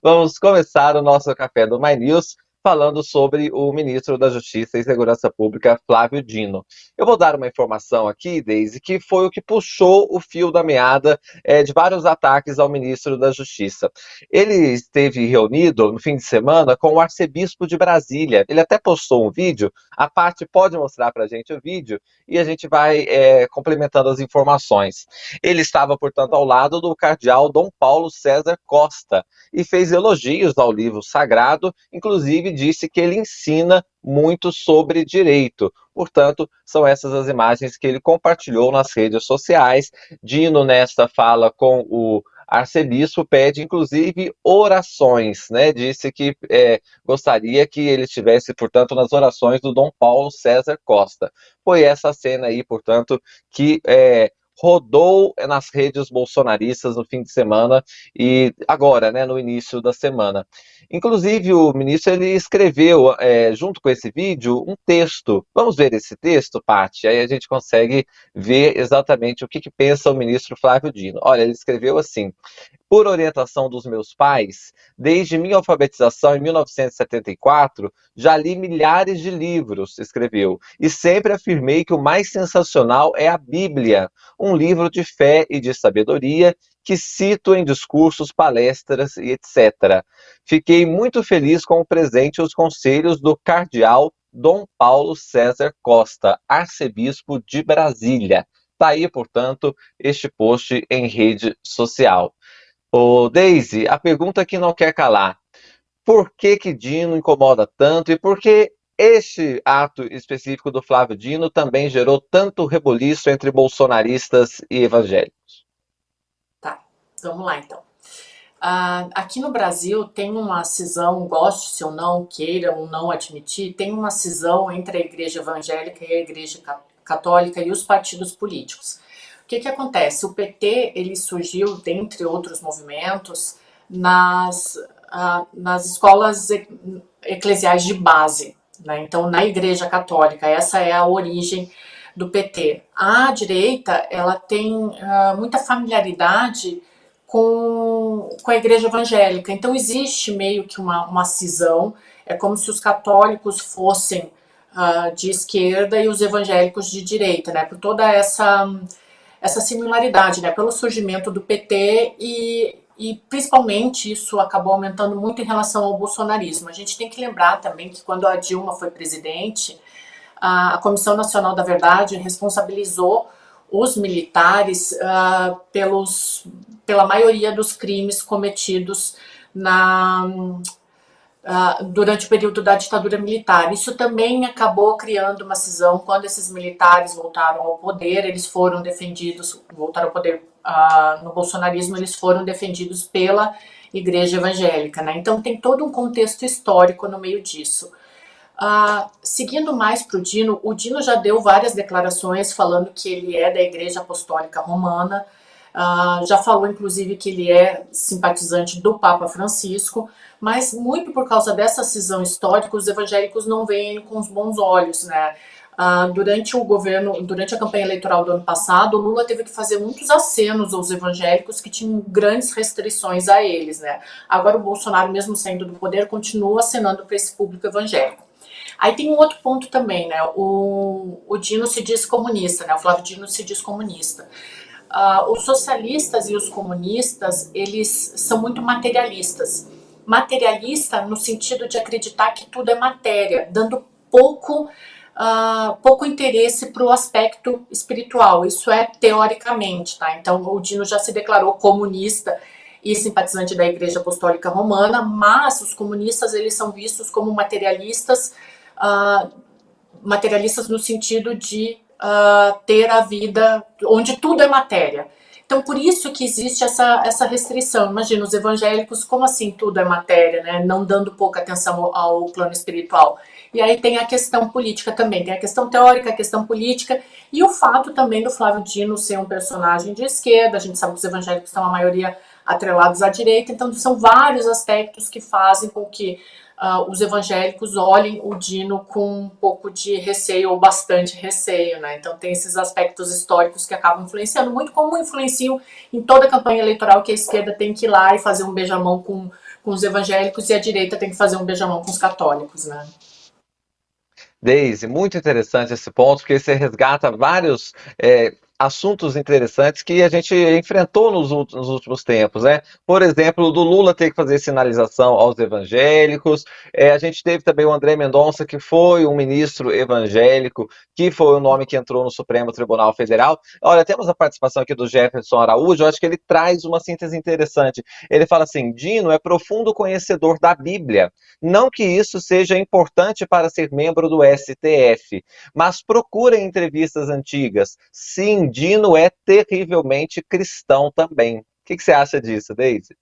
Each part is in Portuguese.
Vamos começar o nosso Café do My News falando sobre o ministro da Justiça e Segurança Pública, Flávio Dino. Eu vou dar uma informação aqui, Deise, que foi o que puxou o fio da meada de vários ataques ao ministro da Justiça. Ele esteve reunido no fim de semana com o arcebispo de Brasília. Ele até postou um vídeo, a Paty pode mostrar para a gente o vídeo e a gente vai complementando as informações. Ele estava, portanto, ao lado do cardeal Dom Paulo César Costa e fez elogios ao livro sagrado, inclusive disse que ele ensina muito sobre direito. Portanto, são essas as imagens que ele compartilhou nas redes sociais. Dino, nesta fala com o arcebispo, pede inclusive orações, né? Disse que gostaria que ele estivesse, portanto, nas orações do Dom Paulo César Costa. Foi essa cena aí, portanto, que rodou nas redes bolsonaristas no fim de semana e agora, né, no início da semana. Inclusive, o ministro ele escreveu, junto com esse vídeo, um texto. Vamos ver esse texto, Paty? Aí a gente consegue ver exatamente o que pensa o ministro Flávio Dino. Olha, ele escreveu assim: por orientação dos meus pais, desde minha alfabetização em 1974, já li milhares de livros, escreveu, e sempre afirmei que o mais sensacional é a Bíblia, um livro de fé e de sabedoria que cito em discursos, palestras e etc. Fiquei muito feliz com o presente e os conselhos do cardeal Dom Paulo César Costa, arcebispo de Brasília. Está aí, portanto, este post em rede social. Ô, Deise, a pergunta que não quer calar: por que Dino incomoda tanto e por que este ato específico do Flávio Dino também gerou tanto rebuliço entre bolsonaristas e evangélicos? Tá, vamos lá então. Aqui no Brasil tem uma cisão, goste-se ou não, queira ou não admitir, tem uma cisão entre a igreja evangélica e a igreja católica e os partidos políticos. O que acontece? O PT ele surgiu, dentre outros movimentos, nas escolas eclesiais de base, né? Então, na igreja católica, essa é a origem do PT. A direita ela tem muita familiaridade com a igreja evangélica. Então existe meio que uma cisão, é como se os católicos fossem de esquerda e os evangélicos de direita, né? Por toda essa similaridade, né? Pelo surgimento do PT e principalmente isso acabou aumentando muito em relação ao bolsonarismo. A gente tem que lembrar também que quando a Dilma foi presidente, a Comissão Nacional da Verdade responsabilizou os militares pela maioria dos crimes cometidos durante o período da ditadura militar. Isso também acabou criando uma cisão. Quando esses militares voltaram ao poder, eles foram defendidos, voltaram ao poder no bolsonarismo, eles foram defendidos pela igreja evangélica, né? Então tem todo um contexto histórico no meio disso. Seguindo mais para o Dino já deu várias declarações falando que ele é da Igreja Apostólica Romana, já falou inclusive que ele é simpatizante do Papa Francisco, mas muito por causa dessa cisão histórica, os evangélicos não veem com os bons olhos, né? Durante a campanha eleitoral do ano passado, o Lula teve que fazer muitos acenos aos evangélicos que tinham grandes restrições a eles, né? Agora o Bolsonaro, mesmo saindo do poder, continua acenando para esse público evangélico. Aí tem um outro ponto também, né? O Dino se diz comunista, né? O Flávio Dino se diz comunista. Os socialistas e os comunistas, eles são muito materialistas. Materialista no sentido de acreditar que tudo é matéria, dando pouco interesse para o aspecto espiritual. Isso é teoricamente, tá? Então o Dino já se declarou comunista e simpatizante da Igreja Apostólica Romana, mas os comunistas eles são vistos como materialistas no sentido de ter a vida onde tudo é matéria. Então, por isso que existe essa restrição. Imagina, os evangélicos, como assim tudo é matéria, né? Não dando pouca atenção ao plano espiritual. E aí tem a questão política também, tem a questão teórica, a questão política, e o fato também do Flávio Dino ser um personagem de esquerda. A gente sabe que os evangélicos estão a maioria atrelados à direita, então são vários aspectos que fazem com que os evangélicos olhem o Dino com um pouco de receio ou bastante receio, né? Então tem esses aspectos históricos que acabam influenciando muito, como influenciam em toda a campanha eleitoral que a esquerda tem que ir lá e fazer um beijamão com com os evangélicos e a direita tem que fazer um beijamão com os católicos, né? Deise, muito interessante esse ponto, porque você resgata vários assuntos interessantes que a gente enfrentou nos últimos tempos, né? Por exemplo, do Lula ter que fazer sinalização aos evangélicos. A gente teve também o André Mendonça, que foi um ministro evangélico, que foi o nome que entrou no Supremo Tribunal Federal. Olha, temos a participação aqui do Jefferson Araújo, eu acho que ele traz uma síntese interessante. Ele fala assim: Dino é profundo conhecedor da Bíblia. Não que isso seja importante para ser membro do STF, mas procurem entrevistas antigas. Sim, Dino é terrivelmente cristão também. O que você acha disso, Deise?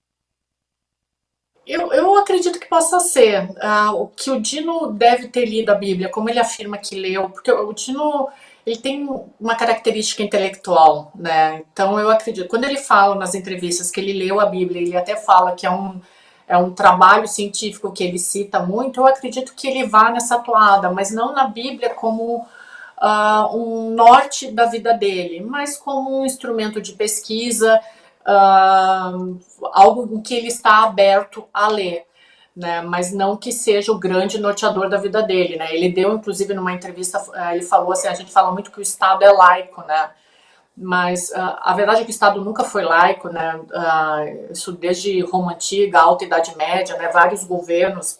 Eu acredito que possa ser. O que o Dino deve ter lido a Bíblia, como ele afirma que leu, porque o Dino ele tem uma característica intelectual, né? Então eu acredito. Quando ele fala nas entrevistas que ele leu a Bíblia, ele até fala que é um trabalho científico que ele cita muito, eu acredito que ele vá nessa toada, mas não na Bíblia como um norte da vida dele, mas como um instrumento de pesquisa, algo em que ele está aberto a ler. Né, mas não que seja o grande norteador da vida dele, né? Ele deu, inclusive, numa entrevista, ele falou assim, a gente fala muito que o Estado é laico, né? Mas a verdade é que o Estado nunca foi laico, né? Isso desde Roma Antiga, Alta Idade Média, né? Vários governos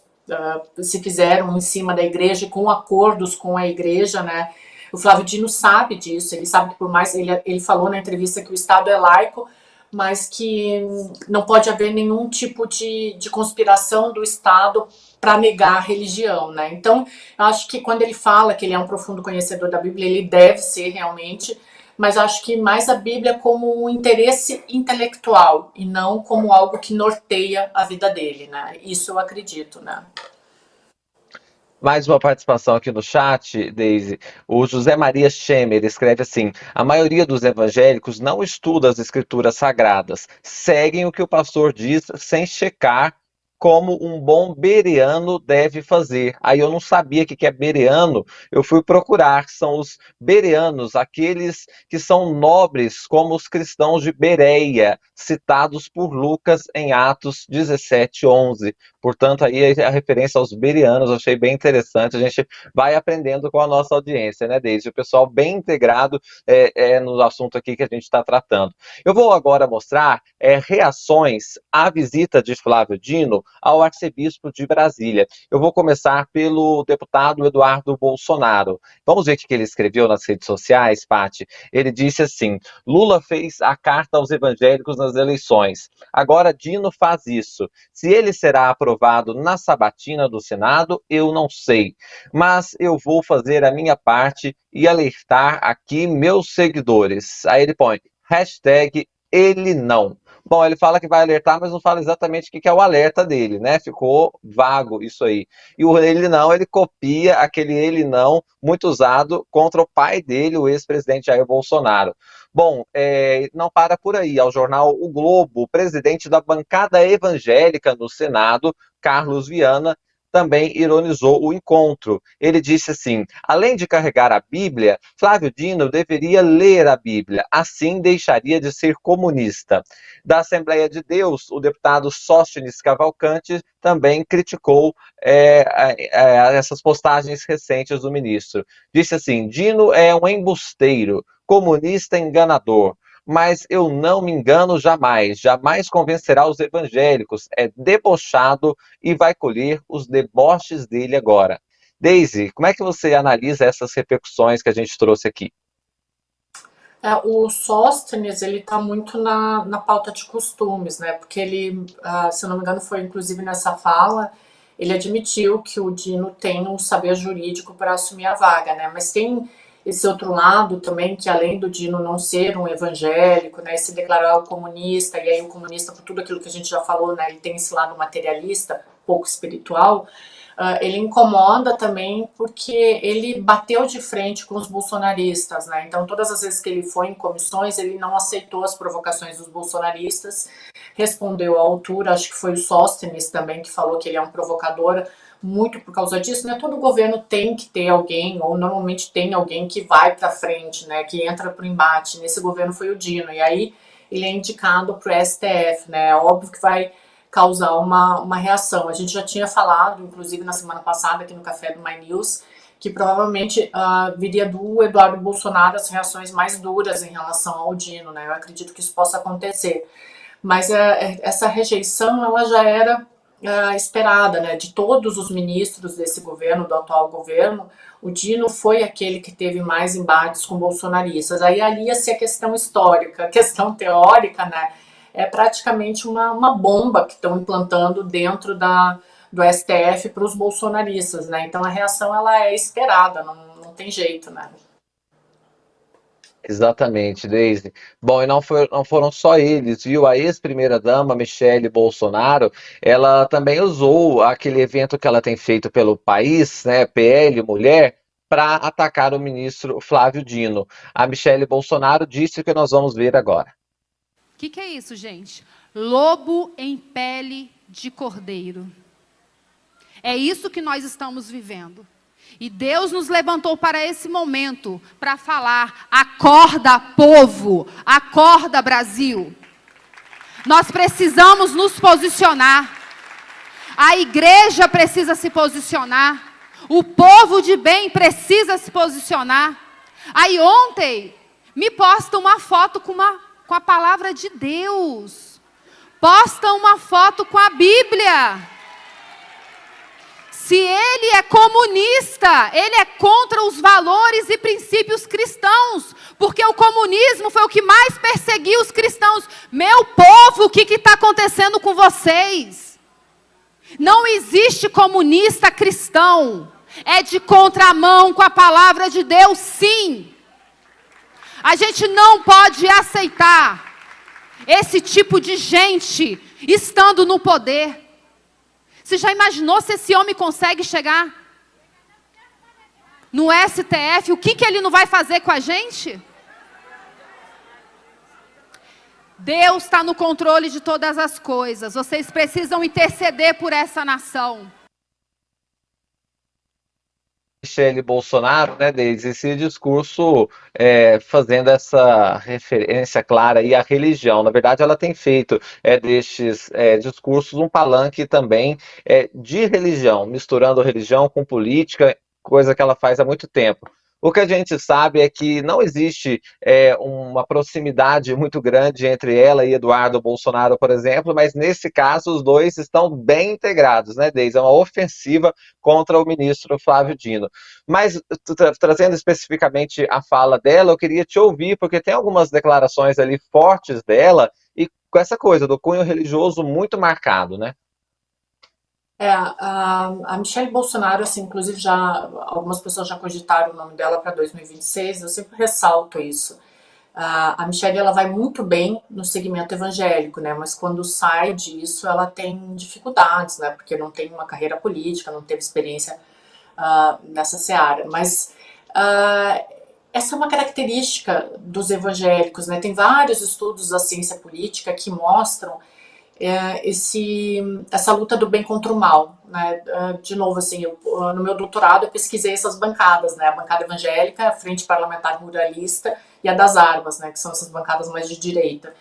se fizeram em cima da igreja, com acordos com a igreja, né? O Flávio Dino sabe disso, ele sabe que por mais, ele falou na entrevista que o Estado é laico, mas que não pode haver nenhum tipo de conspiração do Estado para negar a religião, né? Então, eu acho que quando ele fala que ele é um profundo conhecedor da Bíblia, ele deve ser realmente, mas acho que mais a Bíblia como um interesse intelectual e não como algo que norteia a vida dele, né? Isso eu acredito, né? Mais uma participação aqui no chat, Deise. O José Maria Schemer escreve assim: a maioria dos evangélicos não estuda as escrituras sagradas, seguem o que o pastor diz sem checar, como um bom bereano deve fazer. Aí eu não sabia o que é bereano, eu fui procurar. São os bereanos, aqueles que são nobres, como os cristãos de Bereia, citados por Lucas em Atos 17:11. Portanto, aí a referência aos bereanos, eu achei bem interessante. A gente vai aprendendo com a nossa audiência, né, Desde o pessoal bem integrado no assunto aqui que a gente está tratando. Eu vou agora mostrar reações à visita de Flávio Dino ao arcebispo de Brasília. Eu vou começar pelo deputado Eduardo Bolsonaro. Vamos ver o que ele escreveu nas redes sociais, Pati. Ele disse assim: Lula fez a carta aos evangélicos nas eleições. Agora Dino faz isso. Se ele será aprovado na sabatina do Senado, eu não sei. Mas eu vou fazer a minha parte e alertar aqui meus seguidores. Aí ele põe hashtag ele não. Bom, ele fala que vai alertar, mas não fala exatamente o que é o alerta dele, né? Ficou vago isso aí. E o ele não, ele copia aquele ele não muito usado contra o pai dele, o ex-presidente Jair Bolsonaro. Bom, não para por aí. Ao jornal O Globo, o presidente da bancada evangélica no Senado, Carlos Viana, também ironizou o encontro. Ele disse assim: além de carregar a Bíblia, Flávio Dino deveria ler a Bíblia, assim deixaria de ser comunista. Da Assembleia de Deus, o deputado Sóstenes Cavalcante também criticou essas postagens recentes do ministro. Disse assim: Dino é um embusteiro, comunista enganador. Mas eu não me engano jamais, jamais convencerá os evangélicos, é debochado e vai colher os deboches dele agora. Deise, como é que você analisa essas repercussões que a gente trouxe aqui? O Sóstenes, ele está muito na pauta de costumes, né? Porque ele, se eu não me engano, foi inclusive nessa fala, ele admitiu que o Dino tem um saber jurídico para assumir a vaga, né? Mas tem esse outro lado também, que além do Dino não ser um evangélico, né, se declarar o comunista, e aí o comunista, por tudo aquilo que a gente já falou, né, ele tem esse lado materialista, pouco espiritual, ele incomoda também porque ele bateu de frente com os bolsonaristas, né? Então, todas as vezes que ele foi em comissões, ele não aceitou as provocações dos bolsonaristas, respondeu à altura. Acho que foi o Sóstenes também que falou que ele é um provocador, muito por causa disso, né? Todo governo tem que ter alguém, ou normalmente tem alguém que vai para frente, né? Que entra para o embate. Nesse governo foi o Dino, e aí ele é indicado para o STF, né? É óbvio que vai causar uma reação. A gente já tinha falado, inclusive na semana passada aqui no Café do My News, que provavelmente viria do Eduardo Bolsonaro as reações mais duras em relação ao Dino, né? Eu acredito que isso possa acontecer. Mas essa rejeição, ela já era esperada, né? De todos os ministros desse governo, do atual governo, o Dino foi aquele que teve mais embates com bolsonaristas. Aí alia-se a questão histórica, a questão teórica, né? É praticamente uma bomba que estão implantando dentro do STF para os bolsonaristas, né? Então a reação ela é esperada, não tem jeito, né? Exatamente, Deise. Bom, e não foram só eles, viu? A ex-primeira-dama, Michele Bolsonaro, ela também usou aquele evento que ela tem feito pelo país, né, PL Mulher, para atacar o ministro Flávio Dino. A Michele Bolsonaro disse o que nós vamos ver agora. O que é isso, gente? Lobo em pele de cordeiro. É isso que nós estamos vivendo. E Deus nos levantou para esse momento, para falar: acorda, povo, acorda, Brasil. Nós precisamos nos posicionar. A igreja precisa se posicionar. O povo de bem precisa se posicionar. Aí ontem, me posta uma foto com a palavra de Deus. Posta uma foto com a Bíblia. Se ele é comunista, ele é contra os valores e princípios cristãos, porque o comunismo foi o que mais perseguiu os cristãos. Meu povo, o que está acontecendo com vocês? Não existe comunista cristão, é de contramão com a palavra de Deus, sim. A gente não pode aceitar esse tipo de gente estando no poder. Você já imaginou se esse homem consegue chegar no STF? O que ele não vai fazer com a gente? Deus está no controle de todas as coisas. Vocês precisam interceder por essa nação. Michele Bolsonaro, né, Deise, esse discurso fazendo essa referência clara aí à religião. Na verdade, ela tem feito destes discursos um palanque também de religião, misturando religião com política, coisa que ela faz há muito tempo. O que a gente sabe é que não existe uma proximidade muito grande entre ela e Eduardo Bolsonaro, por exemplo, mas nesse caso os dois estão bem integrados, né, Deise? É uma ofensiva contra o ministro Flávio Dino. Mas, trazendo especificamente a fala dela, eu queria te ouvir, porque tem algumas declarações ali fortes dela e com essa coisa do cunho religioso muito marcado, né? A Michele Bolsonaro, assim, inclusive algumas pessoas já cogitaram o nome dela para 2026, eu sempre ressalto isso. A Michele, ela vai muito bem no segmento evangélico, né, mas quando sai disso, ela tem dificuldades, né, porque não tem uma carreira política, não teve experiência nessa seara, mas essa é uma característica dos evangélicos, né, tem vários estudos da ciência política que mostram essa luta do bem contra o mal, né? De novo, assim, no meu doutorado eu pesquisei essas bancadas, né? A bancada evangélica, a Frente Parlamentar Ruralista e a das Armas, né? Que são essas bancadas mais de direita.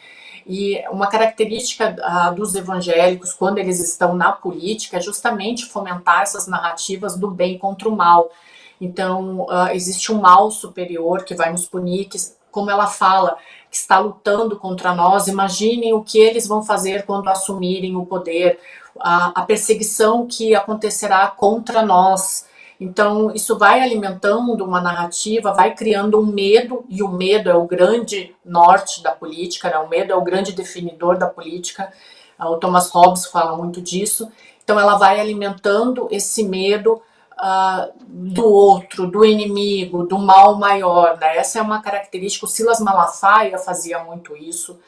E uma característica dos evangélicos, quando eles estão na política, é justamente fomentar essas narrativas do bem contra o mal. Então, existe um mal superior que vai nos punir, que, como ela fala, que está lutando contra nós. Imaginem o que eles vão fazer quando assumirem o poder, a perseguição que acontecerá contra nós. Então, isso vai alimentando uma narrativa, vai criando um medo, e o medo é o grande norte da política, né? O medo é o grande definidor da política. O Thomas Hobbes fala muito disso. Então, ela vai alimentando esse medo do outro, do inimigo, do mal maior, né? Essa é uma característica. O Silas Malafaia fazia muito isso.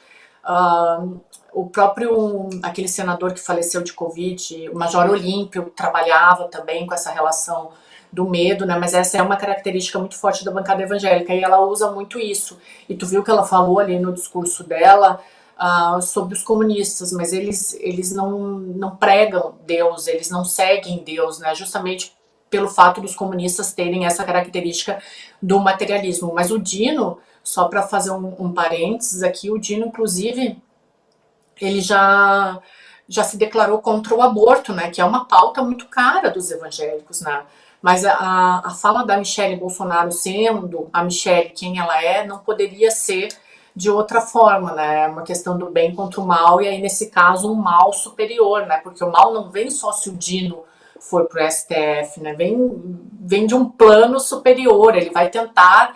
O próprio, aquele senador que faleceu de Covid, o Major Olímpio, trabalhava também com essa relação do medo, né? Mas essa é uma característica muito forte da bancada evangélica, e ela usa muito isso. E tu viu que ela falou ali no discurso dela sobre os comunistas, mas eles não pregam Deus, eles não seguem Deus, né? Justamente pelo fato dos comunistas terem essa característica do materialismo. Mas o Dino, só para fazer um parênteses aqui, o Dino, inclusive, ele já já se declarou contra o aborto, né, que é uma pauta muito cara dos evangélicos, né? Mas a fala da Michelle Bolsonaro, sendo a Michelle quem ela é, não poderia ser de outra forma, né? É uma questão do bem contra o mal, e aí nesse caso um mal superior, né? Porque o mal não vem só se o Dino for pro STF, né? Vem de um plano superior, ele vai tentar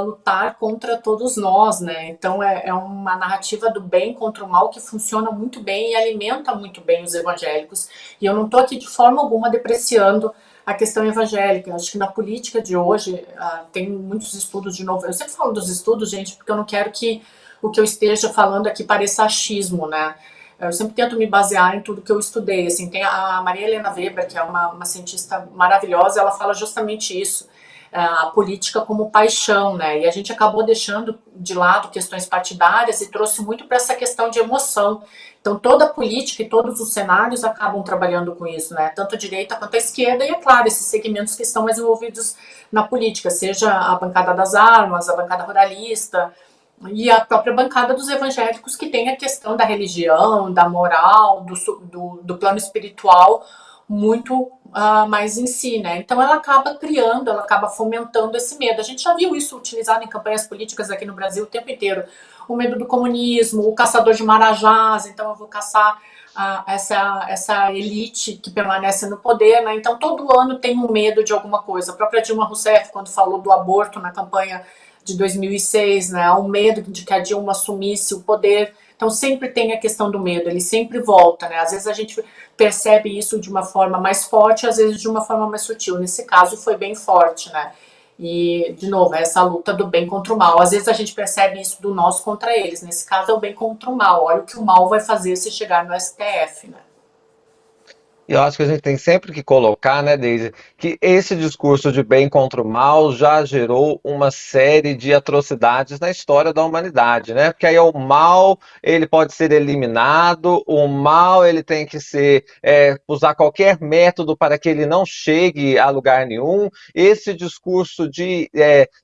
lutar contra todos nós, né? Então é uma narrativa do bem contra o mal que funciona muito bem e alimenta muito bem os evangélicos. E eu não estou aqui de forma alguma depreciando a questão evangélica. Eu acho que na política de hoje tem muitos estudos de novo. Eu sempre falo dos estudos, gente, porque eu não quero que o que eu esteja falando aqui pareça achismo, né? Eu sempre tento me basear em tudo que eu estudei. Assim, tem a Maria Helena Weber, que é uma cientista maravilhosa, ela fala justamente isso, a política como paixão, né? E a gente acabou deixando de lado questões partidárias e trouxe muito para essa questão de emoção. Então, toda a política e todos os cenários acabam trabalhando com isso, né? Tanto a direita quanto a esquerda, e, é claro, esses segmentos que estão mais envolvidos na política, seja a bancada das armas, a bancada ruralista e a própria bancada dos evangélicos, que tem a questão da religião, da moral, do plano espiritual muito mais em si, né? Então ela acaba criando, ela acaba fomentando esse medo. A gente já viu isso utilizado em campanhas políticas aqui no Brasil o tempo inteiro. O medo do comunismo, o caçador de marajás, então eu vou caçar essa elite que permanece no poder, né? Então todo ano tem um medo de alguma coisa. A própria Dilma Rousseff, quando falou do aborto na campanha de 2006, né? O medo de que a Dilma assumisse o poder. Então sempre tem a questão do medo, ele sempre volta, né? Às vezes a gente percebe isso de uma forma mais forte, às vezes de uma forma mais sutil. Nesse caso foi bem forte, né? E, de novo, essa luta do bem contra o mal. Às vezes a gente percebe isso do nós contra eles. Nesse caso é o bem contra o mal. Olha o que o mal vai fazer se chegar no STF, né? E eu acho que a gente tem sempre que colocar, né, Deise, que esse discurso de bem contra o mal já gerou uma série de atrocidades na história da humanidade, né? Porque aí o mal, ele pode ser eliminado, o mal, ele tem que ser, usar qualquer método para que ele não chegue a lugar nenhum. Esse discurso de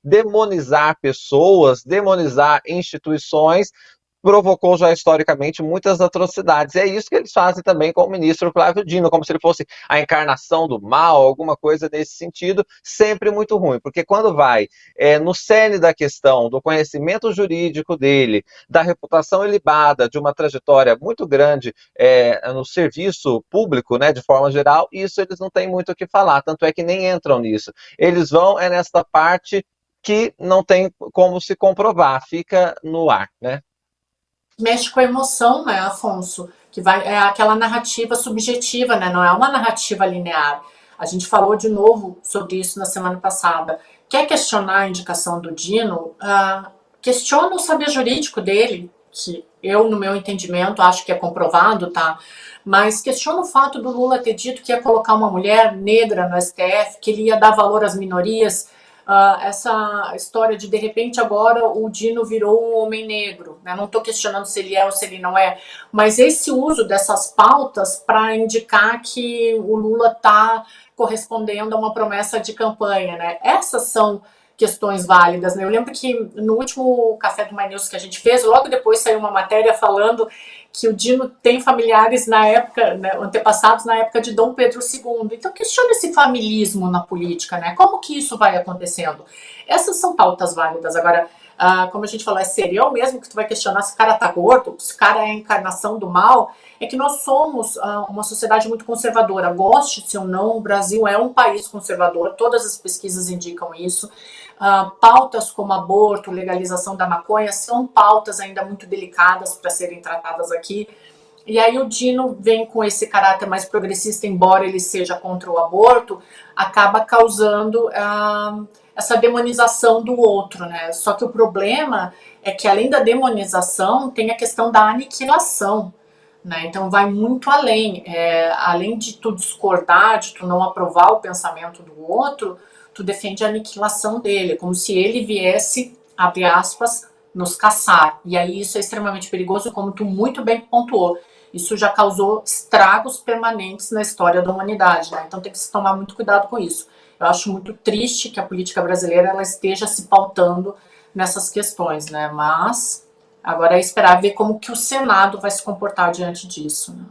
demonizar pessoas, demonizar instituições, provocou já historicamente muitas atrocidades. É isso que eles fazem também com o ministro Flávio Dino, como se ele fosse a encarnação do mal, alguma coisa nesse sentido, sempre muito ruim, porque quando vai no cerne da questão, do conhecimento jurídico dele, da reputação ilibada, de uma trajetória muito grande no serviço público, né, de forma geral, isso eles não têm muito o que falar, tanto é que nem entram nisso. Eles vão nesta parte que não tem como se comprovar, fica no ar, né? Mexe com a emoção, né, Afonso? Que é aquela narrativa subjetiva, né? Não é uma narrativa linear. A gente falou de novo sobre isso na semana passada. Quer questionar a indicação do Dino? Questiona o saber jurídico dele, que eu, no meu entendimento, acho que é comprovado, tá? Mas questiona o fato do Lula ter dito que ia colocar uma mulher negra no STF, que ele ia dar valor às minorias. Essa história de repente agora o Dino virou um homem negro, né? Não estou questionando se ele é ou se ele não é, mas esse uso dessas pautas para indicar que o Lula está correspondendo a uma promessa de campanha, né? Essas são questões válidas, né? Eu lembro que no último Café do My News que a gente fez, logo depois saiu uma matéria falando que o Dino tem familiares na época, né, antepassados na época de Dom Pedro II. Então questiona esse familismo na política, né? Como que isso vai acontecendo? Essas são pautas válidas. Agora, como a gente falou, é serial mesmo que tu vai questionar se o cara tá gordo, se o cara é a encarnação do mal? É que nós somos uma sociedade muito conservadora. Goste-se ou não, o Brasil é um país conservador, todas as pesquisas indicam isso. Pautas como aborto, legalização da maconha, são pautas ainda muito delicadas para serem tratadas aqui. E aí o Dino vem com esse caráter mais progressista, embora ele seja contra o aborto, acaba causando essa demonização do outro, né? Só que o problema é que, além da demonização, tem a questão da aniquilação, né? Então vai muito além. Além de tu discordar, de tu não aprovar o pensamento do outro, tu defende a aniquilação dele, como se ele viesse, abre aspas, nos caçar. E aí isso é extremamente perigoso, como tu muito bem pontuou. Isso já causou estragos permanentes na história da humanidade, né? Então tem que se tomar muito cuidado com isso. Eu acho muito triste que a política brasileira ela esteja se pautando nessas questões, né? Mas agora é esperar ver como que o Senado vai se comportar diante disso, né?